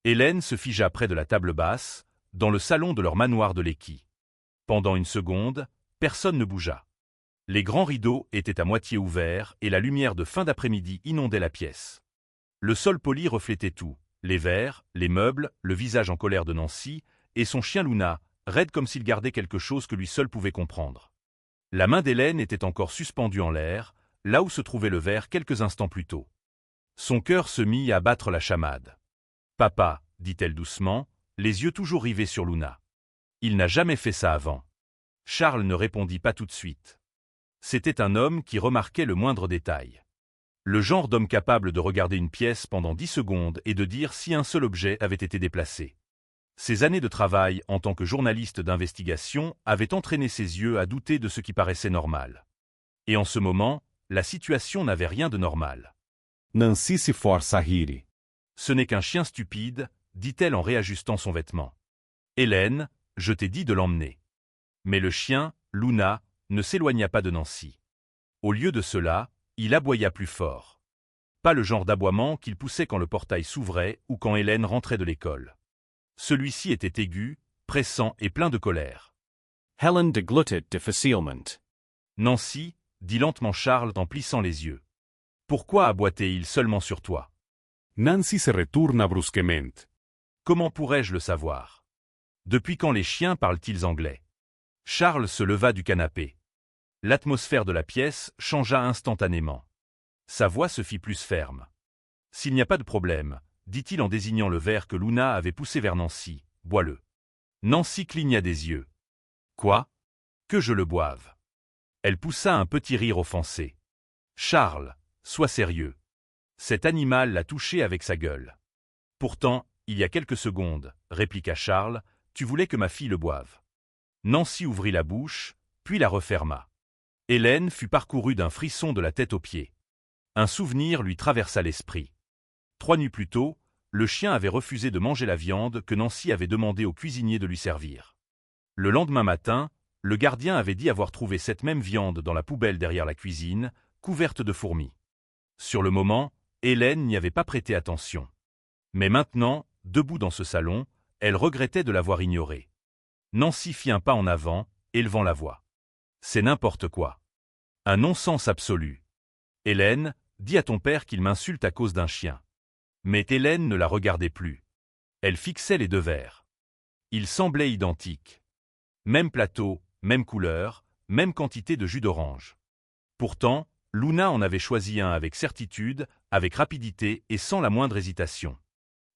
Hélène se figea près de la table basse, dans le salon de leur manoir de Lecky. Pendant une seconde, personne ne bougea. Les grands rideaux étaient à moitié ouverts et la lumière de fin d'après-midi inondait la pièce. Le sol poli reflétait tout, les verres, les meubles, le visage en colère de Nancy, et son chien Luna, raide comme s'il gardait quelque chose que lui seul pouvait comprendre. La main d'Hélène était encore suspendue en l'air, là où se trouvait le verre quelques instants plus tôt. Son cœur se mit à battre la chamade. « Papa, » dit-elle doucement, les yeux toujours rivés sur Luna. « Il n'a jamais fait ça avant. » Charles ne répondit pas tout de suite. C'était un homme qui remarquait le moindre détail. Le genre d'homme capable de regarder une pièce pendant 10 secondes et de dire si un seul objet avait été déplacé. Ses années de travail en tant que journaliste d'investigation avaient entraîné ses yeux à douter de ce qui paraissait normal. Et en ce moment, la situation n'avait rien de normal. Nancy se força a rir. « Ce n'est qu'un chien stupide, » dit-elle en réajustant son vêtement. « Hélène, je t'ai dit de l'emmener. » Mais le chien, Luna, ne s'éloigna pas de Nancy. Au lieu de cela, il aboya plus fort. Pas le genre d'aboiement qu'il poussait quand le portail s'ouvrait ou quand Hélène rentrait de l'école. Celui-ci était aigu, pressant et plein de colère. Helen deglutted de facilement. « Nancy, » dit lentement Charles en plissant les yeux. « Pourquoi aboitait-il seulement sur toi ?» Nancy se retourna brusquement. « Comment pourrais-je le savoir? Depuis quand les chiens parlent-ils anglais ?» Charles se leva du canapé. L'atmosphère de la pièce changea instantanément. Sa voix se fit plus ferme. « S'il n'y a pas de problème, » dit-il en désignant le verre que Luna avait poussé vers Nancy, « bois-le. » Nancy cligna des yeux. « Quoi? Que je le boive ?» Elle poussa un petit rire offensé. « Charles, sois sérieux. Cet animal l'a touché avec sa gueule. »« Pourtant, il y a quelques secondes, » répliqua Charles, « tu voulais que ma fille le boive. » Nancy ouvrit la bouche, puis la referma. Hélène fut parcourue d'un frisson de la tête aux pieds. Un souvenir lui traversa l'esprit. 3 nuits plus tôt, le chien avait refusé de manger la viande que Nancy avait demandé au cuisinier de lui servir. Le lendemain matin, le gardien avait dit avoir trouvé cette même viande dans la poubelle derrière la cuisine, couverte de fourmis. Sur le moment, Hélène n'y avait pas prêté attention. Mais maintenant, debout dans ce salon, elle regrettait de l'avoir ignoré. Nancy fit un pas en avant, élevant la voix. « C'est n'importe quoi. Un non-sens absolu. Hélène, dis à ton père qu'il m'insulte à cause d'un chien. » Mais Hélène ne la regardait plus. Elle fixait les 2 verres. Ils semblaient identiques. Même plateau, même couleur, même quantité de jus d'orange. Pourtant, Luna en avait choisi un avec certitude, avec rapidité et sans la moindre hésitation.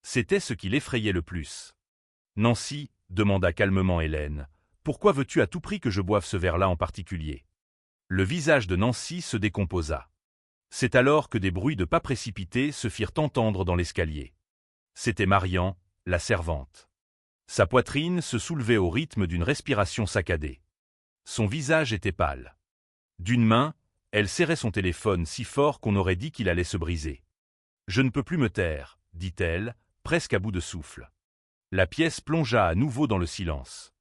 C'était ce qui l'effrayait le plus. « Nancy, » demanda calmement Hélène, « pourquoi veux-tu à tout prix que je boive ce verre-là en particulier ?» Le visage de Nancy se décomposa. C'est alors que des bruits de pas précipités se firent entendre dans l'escalier. C'était Marian, la servante. Sa poitrine se soulevait au rythme d'une respiration saccadée. Son visage était pâle. D'une main, elle serrait son téléphone si fort qu'on aurait dit qu'il allait se briser. « Je ne peux plus me taire, » dit-elle, presque à bout de souffle. La pièce plongea à nouveau dans le silence.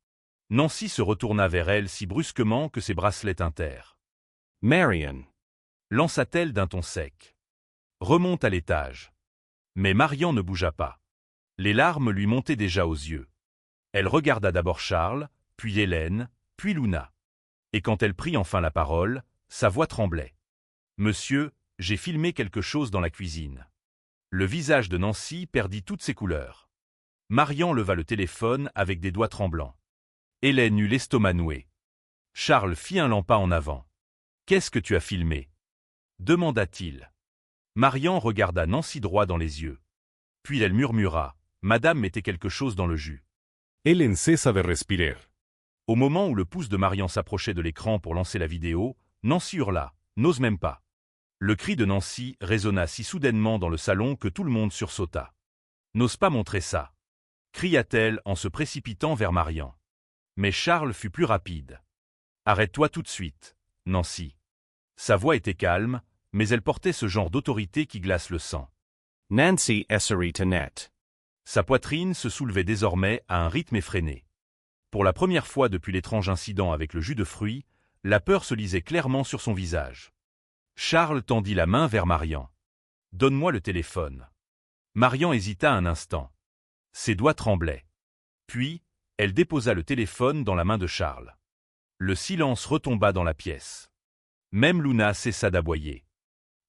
Nancy se retourna vers elle si brusquement que ses bracelets tintèrent. « Marian !» lança-t-elle d'un ton sec. « Remonte à l'étage. » Mais Marian ne bougea pas. Les larmes lui montaient déjà aux yeux. Elle regarda d'abord Charles, puis Hélène, puis Luna. Et quand elle prit enfin la parole, sa voix tremblait. « Monsieur, j'ai filmé quelque chose dans la cuisine. » Le visage de Nancy perdit toutes ses couleurs. Marian leva le téléphone avec des doigts tremblants. Hélène eut l'estomac noué. Charles fit un pas en avant. « Qu'est-ce que tu as filmé ?» demanda-t-il. Marian regarda Nancy droit dans les yeux. Puis elle murmura, « Madame mettait quelque chose dans le jus. » Hélène cessa de respirer. Au moment où le pouce de Marian s'approchait de l'écran pour lancer la vidéo, Nancy hurla, « N'ose même pas !» Le cri de Nancy résonna si soudainement dans le salon que tout le monde sursauta. « N'ose pas montrer ça !» cria-t-elle en se précipitant vers Marian. Mais Charles fut plus rapide. « Arrête-toi tout de suite, Nancy. » Sa voix était calme, mais elle portait ce genre d'autorité qui glace le sang. Nancy esserit net. Sa poitrine se soulevait désormais à un rythme effréné. Pour la première fois depuis l'étrange incident avec le jus de fruits, la peur se lisait clairement sur son visage. Charles tendit la main vers Marian. « Donne-moi le téléphone. » Marian hésita un instant. Ses doigts tremblaient. Puis, elle déposa le téléphone dans la main de Charles. Le silence retomba dans la pièce. Même Luna cessa d'aboyer.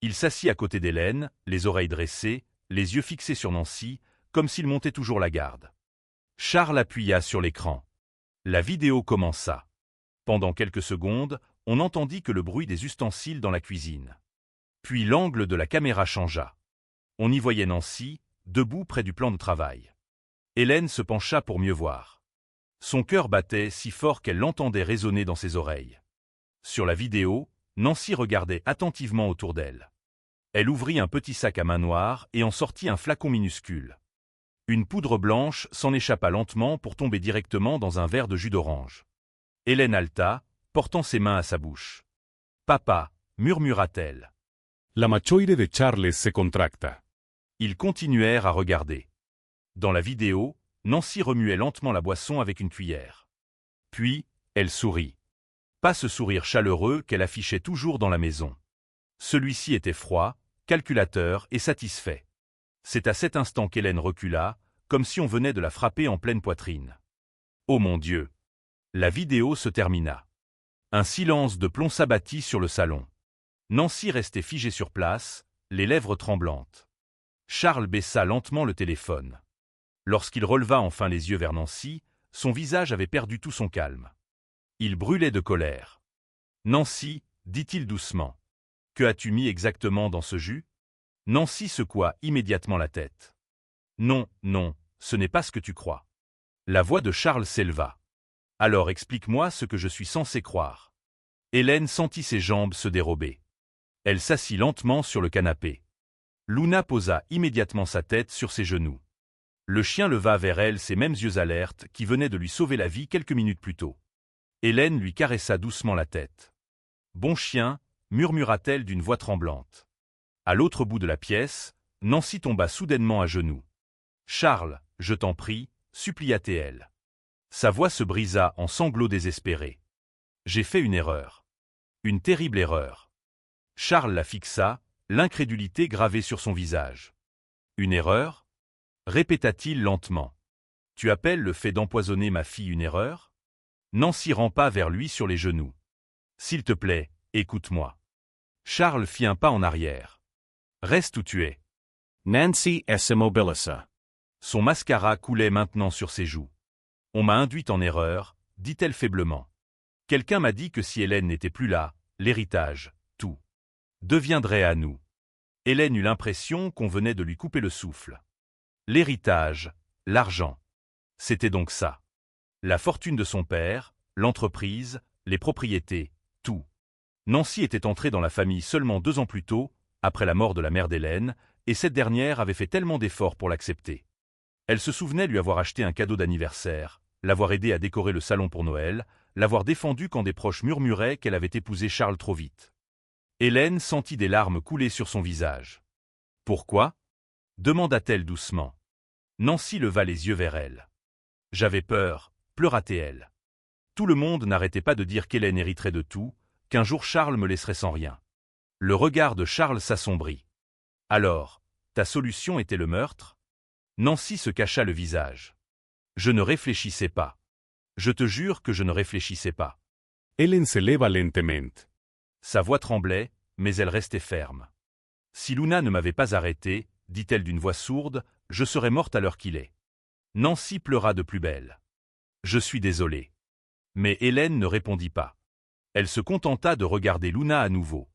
Il s'assit à côté d'Hélène, les oreilles dressées, les yeux fixés sur Nancy, comme s'il montait toujours la garde. Charles appuya sur l'écran. La vidéo commença. Pendant quelques secondes, on n'entendit que le bruit des ustensiles dans la cuisine. Puis l'angle de la caméra changea. On y voyait Nancy, debout près du plan de travail. Hélène se pencha pour mieux voir. Son cœur battait si fort qu'elle l'entendait résonner dans ses oreilles. Sur la vidéo, Nancy regardait attentivement autour d'elle. Elle ouvrit un petit sac à main noire et en sortit un flacon minuscule. Une poudre blanche s'en échappa lentement pour tomber directement dans un verre de jus d'orange. Hélène halta, portant ses mains à sa bouche. « Papa » murmura-t-elle. La machoide de Charles se contracta. Ils continuèrent à regarder. Dans la vidéo, Nancy remuait lentement la boisson avec une cuillère. Puis, elle sourit. Pas ce sourire chaleureux qu'elle affichait toujours dans la maison. Celui-ci était froid, calculateur et satisfait. C'est à cet instant qu'Hélène recula, comme si on venait de la frapper en pleine poitrine. Oh mon Dieu! La vidéo se termina. Un silence de plomb s'abattit sur le salon. Nancy restait figée sur place, les lèvres tremblantes. Charles baissa lentement le téléphone. Lorsqu'il releva enfin les yeux vers Nancy, son visage avait perdu tout son calme. Il brûlait de colère. « Nancy, dit-il doucement, que as-tu mis exactement dans ce jus ?» Nancy secoua immédiatement la tête. « Non, non, ce n'est pas ce que tu crois. » La voix de Charles s'éleva. « Alors explique-moi ce que je suis censé croire. » Hélène sentit ses jambes se dérober. Elle s'assit lentement sur le canapé. Luna posa immédiatement sa tête sur ses genoux. Le chien leva vers elle ses mêmes yeux alertes qui venaient de lui sauver la vie quelques minutes plus tôt. Hélène lui caressa doucement la tête. « Bon chien » murmura-t-elle d'une voix tremblante. À l'autre bout de la pièce, Nancy tomba soudainement à genoux. « Charles, je t'en prie » supplia-t-elle. Sa voix se brisa en sanglots désespérés. « J'ai fait une erreur. Une terrible erreur. » Charles la fixa, l'incrédulité gravée sur son visage. « Une erreur » répéta-t-il lentement. « Tu appelles le fait d'empoisonner ma fille une erreur ?» Nancy rampa vers lui sur les genoux. « S'il te plaît, écoute-moi. » Charles fit un pas en arrière. « Reste où tu es. » Nancy esse mobilisa. Son mascara coulait maintenant sur ses joues. « On m'a induite en erreur, » dit-elle faiblement. « Quelqu'un m'a dit que si Hélène n'était plus là, l'héritage, tout, deviendrait à nous. » Hélène eut l'impression qu'on venait de lui couper le souffle. L'héritage, l'argent. C'était donc ça. La fortune de son père, l'entreprise, les propriétés, tout. Nancy était entrée dans la famille seulement 2 ans plus tôt, après la mort de la mère d'Hélène, et cette dernière avait fait tellement d'efforts pour l'accepter. Elle se souvenait lui avoir acheté un cadeau d'anniversaire, l'avoir aidé à décorer le salon pour Noël, l'avoir défendu quand des proches murmuraient qu'elle avait épousé Charles trop vite. Hélène sentit des larmes couler sur son visage. « Pourquoi » demanda-t-elle doucement. Nancy leva les yeux vers elle. « J'avais peur » pleura-t-elle. Tout le monde n'arrêtait pas de dire qu'Hélène hériterait de tout, qu'un jour Charles me laisserait sans rien. Le regard de Charles s'assombrit. « Alors, ta solution était le meurtre » Nancy se cacha le visage. « Je ne réfléchissais pas. Je te jure que je ne réfléchissais pas. » Hélène se leva lentamente. Sa voix tremblait, mais elle restait ferme. « Si Luna ne m'avait pas arrêté, dit-elle d'une voix sourde, je serais morte à l'heure qu'il est. » Nancy pleura de plus belle. « Je suis désolée. » Mais Hélène ne répondit pas. Elle se contenta de regarder Luna à nouveau.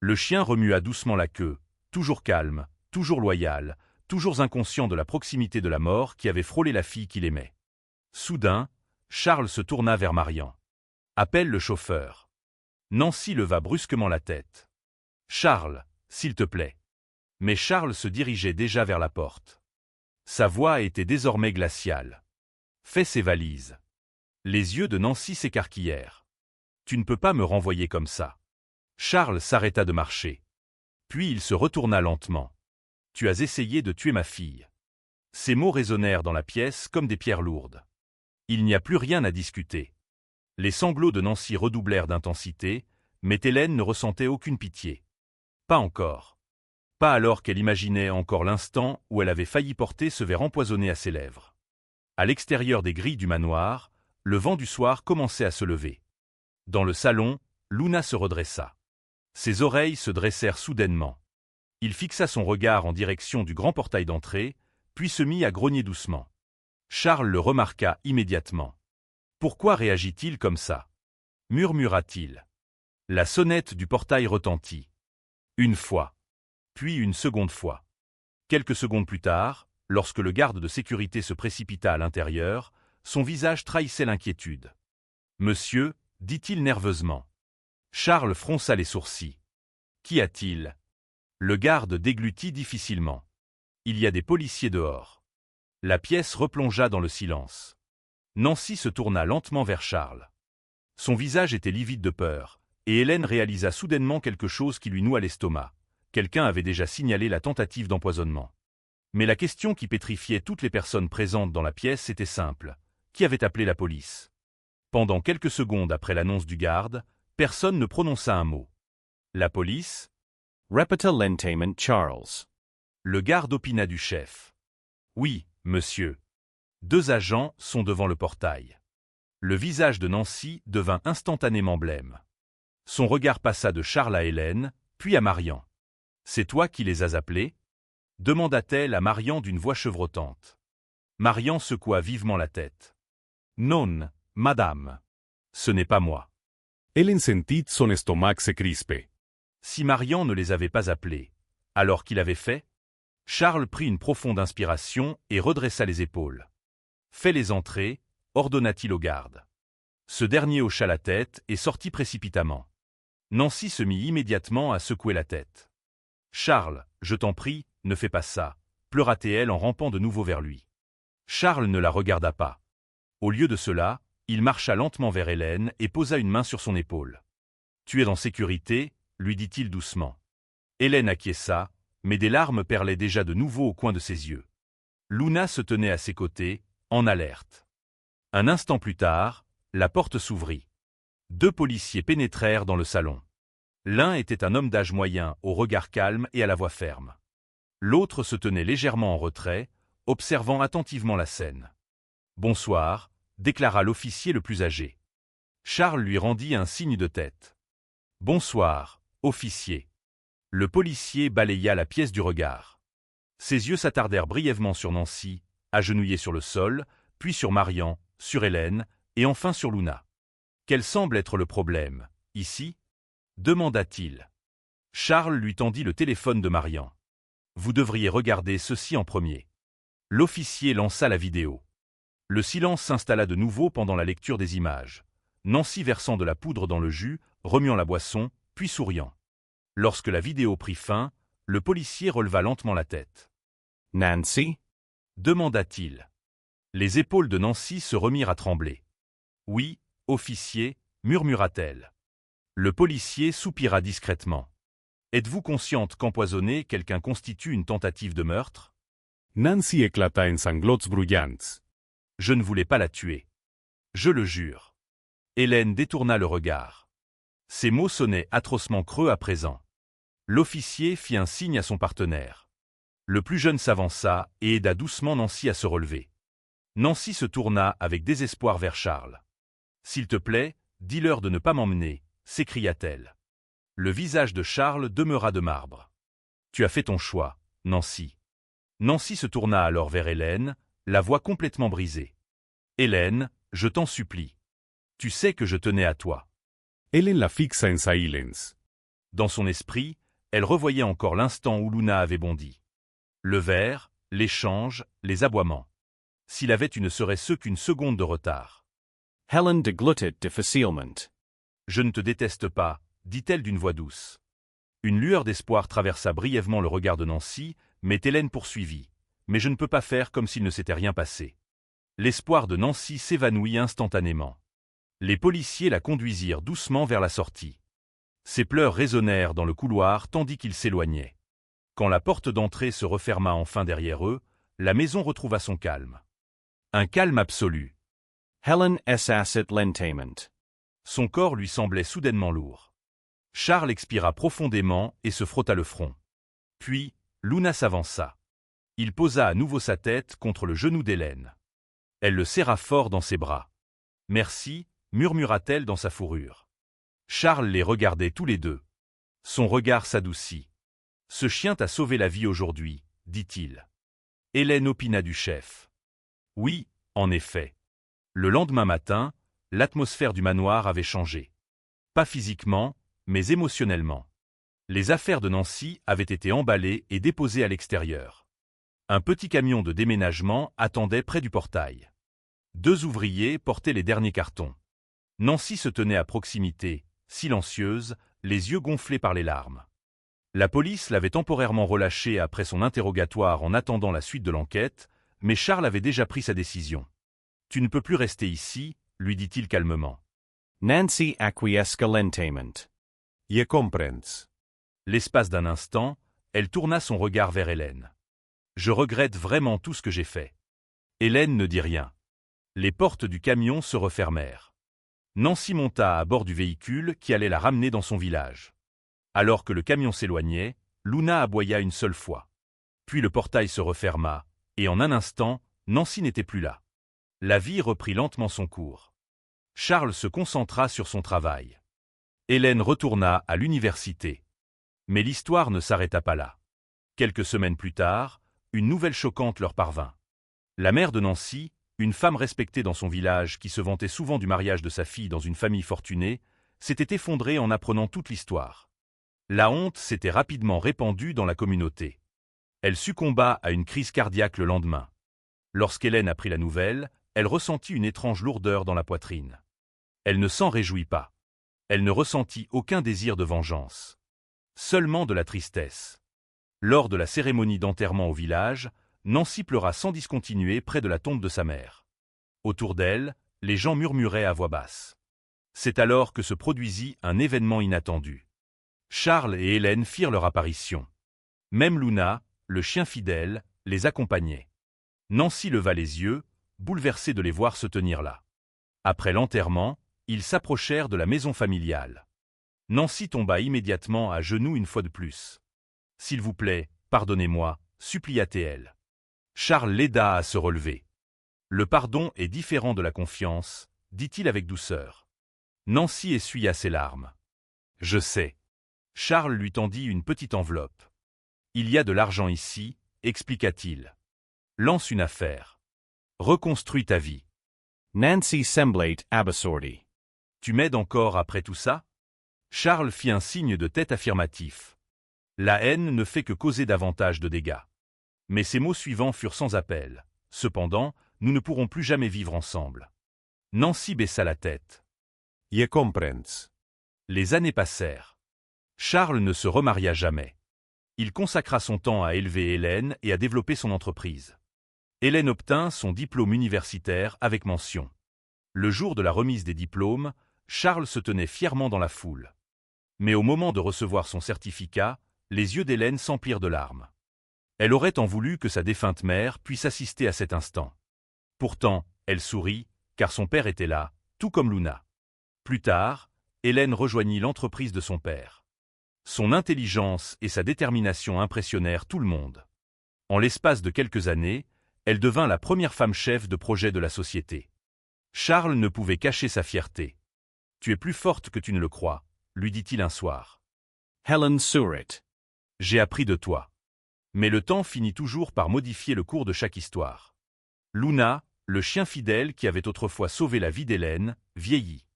Le chien remua doucement la queue, toujours calme, toujours loyal, toujours inconscient de la proximité de la mort qui avait frôlé la fille qu'il aimait. Soudain, Charles se tourna vers Marian. « Appelle le chauffeur. » Nancy leva brusquement la tête. « Charles, s'il te plaît. » Mais Charles se dirigeait déjà vers la porte. Sa voix était désormais glaciale. « Fais ses valises. » Les yeux de Nancy s'écarquillèrent. « Tu ne peux pas me renvoyer comme ça. » Charles s'arrêta de marcher. Puis il se retourna lentement. « Tu as essayé de tuer ma fille. » Ces mots résonnèrent dans la pièce comme des pierres lourdes. Il n'y a plus rien à discuter. Les sanglots de Nancy redoublèrent d'intensité, mais Hélène ne ressentait aucune pitié. Pas encore. Pas alors qu'elle imaginait encore l'instant où elle avait failli porter ce verre empoisonné à ses lèvres. À l'extérieur des grilles du manoir, le vent du soir commençait à se lever. Dans le salon, Luna se redressa. Ses oreilles se dressèrent soudainement. Il fixa son regard en direction du grand portail d'entrée, puis se mit à grogner doucement. Charles le remarqua immédiatement. « Pourquoi réagit-il comme ça » murmura-t-il. La sonnette du portail retentit. Une fois. Puis une seconde fois. Quelques secondes plus tard, lorsque le garde de sécurité se précipita à l'intérieur, son visage trahissait l'inquiétude. « Monsieur » dit-il nerveusement. Charles fronça les sourcils. « Qu'y a-t-il » Le garde déglutit difficilement. « Il y a des policiers dehors. » La pièce replongea dans le silence. Nancy se tourna lentement vers Charles. Son visage était livide de peur, et Hélène réalisa soudainement quelque chose qui lui noua l'estomac. Quelqu'un avait déjà signalé la tentative d'empoisonnement. Mais la question qui pétrifiait toutes les personnes présentes dans la pièce était simple. Qui avait appelé la police? Pendant quelques secondes après l'annonce du garde, personne ne prononça un mot. La police? Repeta l'entainment Charles. Le garde opina du chef. Oui, monsieur. 2 agents sont devant le portail. Le visage de Nancy devint instantanément blême. Son regard passa de Charles à Hélène, puis à Marian. « C'est toi qui les as appelés » demanda-t-elle à Marian d'une voix chevrotante. Marian secoua vivement la tête. « Non, madame. Ce n'est pas moi. » Ellen sentit son estomac se crispe. Si Marian ne les avait pas appelés, alors qu'il avait fait? Charles prit une profonde inspiration et redressa les épaules. « Fais-les entrer » ordonna-t-il au garde. Ce dernier hocha la tête et sortit précipitamment. Nancy se mit immédiatement à secouer la tête. « Charles, je t'en prie, ne fais pas ça » pleura-t-elle en rampant de nouveau vers lui. Charles ne la regarda pas. Au lieu de cela, il marcha lentement vers Hélène et posa une main sur son épaule. « Tu es en sécurité » lui dit-il doucement. Hélène acquiesça, mais des larmes perlaient déjà de nouveau au coin de ses yeux. Luna se tenait à ses côtés, en alerte. Un instant plus tard, la porte s'ouvrit. 2 policiers pénétrèrent dans le salon. L'un était un homme d'âge moyen, au regard calme et à la voix ferme. L'autre se tenait légèrement en retrait, observant attentivement la scène. « Bonsoir » déclara l'officier le plus âgé. Charles lui rendit un signe de tête. « Bonsoir, officier. » Le policier balaya la pièce du regard. Ses yeux s'attardèrent brièvement sur Nancy, agenouillée sur le sol, puis sur Marian, sur Hélène, et enfin sur Luna. « Quel semble être le problème, ici » demanda-t-il. Charles lui tendit le téléphone de Marian. « Vous devriez regarder ceci en premier. » L'officier lança la vidéo. Le silence s'installa de nouveau pendant la lecture des images. Nancy versant de la poudre dans le jus, remuant la boisson, puis souriant. Lorsque la vidéo prit fin, le policier releva lentement la tête. « Nancy » demanda-t-il. Les épaules de Nancy se remirent à trembler. « Oui, officier » murmura-t-elle. Le policier soupira discrètement. « Êtes-vous consciente qu'empoisonner quelqu'un constitue une tentative de meurtre ?» Nancy éclata en sanglots bruyants. « Je ne voulais pas la tuer. Je le jure. » Hélène détourna le regard. Ses mots sonnaient atrocement creux à présent. L'officier fit un signe à son partenaire. Le plus jeune s'avança et aida doucement Nancy à se relever. Nancy se tourna avec désespoir vers Charles. « S'il te plaît, dis-leur de ne pas m'emmener » s'écria-t-elle. Le visage de Charles demeura de marbre. « Tu as fait ton choix, Nancy. » Nancy se tourna alors vers Hélène, la voix complètement brisée. « Hélène, je t'en supplie. Tu sais que je tenais à toi. » Ellen la fixa en silence. Dans son esprit, elle revoyait encore l'instant où Luna avait bondi. Le verre, l'échange, les aboiements. S'il avait tu ne serait-ce qu'une seconde de retard. Helen deglutted difficilement. « Je ne te déteste pas » dit-elle d'une voix douce. Une lueur d'espoir traversa brièvement le regard de Nancy, mais Hélène poursuivit. « Mais je ne peux pas faire comme s'il ne s'était rien passé. » L'espoir de Nancy s'évanouit instantanément. Les policiers la conduisirent doucement vers la sortie. Ses pleurs résonnèrent dans le couloir tandis qu'ils s'éloignaient. Quand la porte d'entrée se referma enfin derrière eux, la maison retrouva son calme. Un calme absolu. Helen cessat l'entainment. Son corps lui semblait soudainement lourd. Charles expira profondément et se frotta le front. Puis, Luna s'avança. Il posa à nouveau sa tête contre le genou d'Hélène. Elle le serra fort dans ses bras. « Merci » murmura-t-elle dans sa fourrure. Charles les regardait tous les deux. Son regard s'adoucit. « Ce chien t'a sauvé la vie aujourd'hui, » dit-il. Hélène opina du chef. Oui, en effet. Le lendemain matin, l'atmosphère du manoir avait changé. Pas physiquement, mais émotionnellement. Les affaires de Nancy avaient été emballées et déposées à l'extérieur. Un petit camion de déménagement attendait près du portail. 2 ouvriers portaient les derniers cartons. Nancy se tenait à proximité, silencieuse, les yeux gonflés par les larmes. La police l'avait temporairement relâchée après son interrogatoire en attendant la suite de l'enquête, mais Charles avait déjà pris sa décision. « Tu ne peux plus rester ici », lui dit-il calmement. Nancy acquiesca lentamente. Je comprens. L'espace d'un instant, elle tourna son regard vers Hélène. « Je regrette vraiment tout ce que j'ai fait. » Hélène ne dit rien. Les portes du camion se refermèrent. Nancy monta à bord du véhicule qui allait la ramener dans son village. Alors que le camion s'éloignait, Luna aboya une seule fois. Puis le portail se referma, et en un instant, Nancy n'était plus là. La vie reprit lentement son cours. Charles se concentra sur son travail. Hélène retourna à l'université. Mais l'histoire ne s'arrêta pas là. Quelques semaines plus tard, une nouvelle choquante leur parvint. La mère de Nancy, une femme respectée dans son village qui se vantait souvent du mariage de sa fille dans une famille fortunée, s'était effondrée en apprenant toute l'histoire. La honte s'était rapidement répandue dans la communauté. Elle succomba à une crise cardiaque le lendemain. Lorsqu'Hélène apprit la nouvelle, elle ressentit une étrange lourdeur dans la poitrine. Elle ne s'en réjouit pas. Elle ne ressentit aucun désir de vengeance. Seulement de la tristesse. Lors de la cérémonie d'enterrement au village, Nancy pleura sans discontinuer près de la tombe de sa mère. Autour d'elle, les gens murmuraient à voix basse. C'est alors que se produisit un événement inattendu. Charles et Hélène firent leur apparition. Même Luna, le chien fidèle, les accompagnait. Nancy leva les yeux, bouleversée de les voir se tenir là. Après l'enterrement, ils s'approchèrent de la maison familiale. Nancy tomba immédiatement à genoux une fois de plus. « S'il vous plaît, pardonnez-moi » supplia-t-elle. Charles l'aida à se relever. « Le pardon est différent de la confiance » dit-il avec douceur. Nancy essuya ses larmes. « Je sais. » Charles lui tendit une petite enveloppe. « Il y a de l'argent ici » expliqua-t-il. « Lance une affaire. Reconstruis ta vie. » Nancy semblait abasourdi. « Tu m'aides encore après tout ça ?» Charles fit un signe de tête affirmatif. La haine ne fait que causer davantage de dégâts. Mais ces mots suivants furent sans appel. Cependant, nous ne pourrons plus jamais vivre ensemble. Nancy baissa la tête. Je comprens. Les années passèrent. Charles ne se remaria jamais. Il consacra son temps à élever Hélène et à développer son entreprise. Hélène obtint son diplôme universitaire avec mention. Le jour de la remise des diplômes, Charles se tenait fièrement dans la foule. Mais au moment de recevoir son certificat, les yeux d'Hélène s'emplirent de larmes. Elle aurait tant voulu que sa défunte mère puisse assister à cet instant. Pourtant, elle sourit, car son père était là, tout comme Luna. Plus tard, Hélène rejoignit l'entreprise de son père. Son intelligence et sa détermination impressionnèrent tout le monde. En l'espace de quelques années, elle devint la première femme chef de projet de la société. Charles ne pouvait cacher sa fierté. « Tu es plus forte que tu ne le crois », lui dit-il un soir. Helen Surratt. « J'ai appris de toi. » Mais le temps finit toujours par modifier le cours de chaque histoire. Luna, le chien fidèle qui avait autrefois sauvé la vie d'Hélène, vieillit.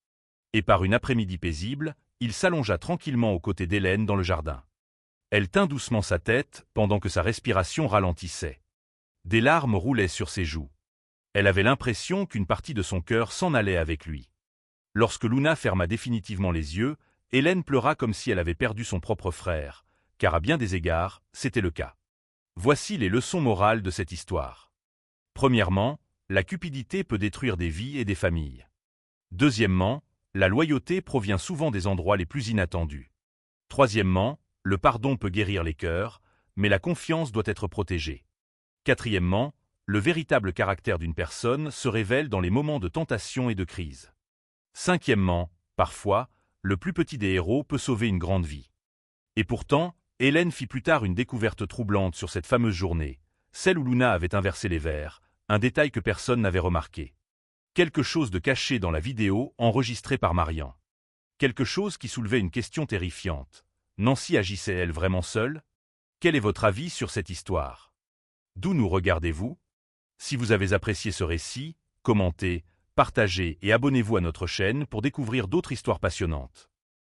Et par une après-midi paisible, il s'allongea tranquillement aux côtés d'Hélène dans le jardin. Elle tint doucement sa tête pendant que sa respiration ralentissait. Des larmes roulaient sur ses joues. Elle avait l'impression qu'une partie de son cœur s'en allait avec lui. Lorsque Luna ferma définitivement les yeux, Hélène pleura comme si elle avait perdu son propre frère, car à bien des égards, c'était le cas. Voici les leçons morales de cette histoire. Premièrement, la cupidité peut détruire des vies et des familles. Deuxièmement, la loyauté provient souvent des endroits les plus inattendus. Troisièmement, le pardon peut guérir les cœurs, mais la confiance doit être protégée. Quatrièmement, le véritable caractère d'une personne se révèle dans les moments de tentation et de crise. Cinquièmement, parfois, le plus petit des héros peut sauver une grande vie. Et pourtant, Hélène fit plus tard une découverte troublante sur cette fameuse journée, celle où Luna avait inversé les verres, un détail que personne n'avait remarqué. Quelque chose de caché dans la vidéo enregistrée par Marian. Quelque chose qui soulevait une question terrifiante. Nancy agissait-elle vraiment seule? Quel est votre avis sur cette histoire? D'où nous regardez-vous? Si vous avez apprécié ce récit, commentez, partagez et abonnez-vous à notre chaîne pour découvrir d'autres histoires passionnantes.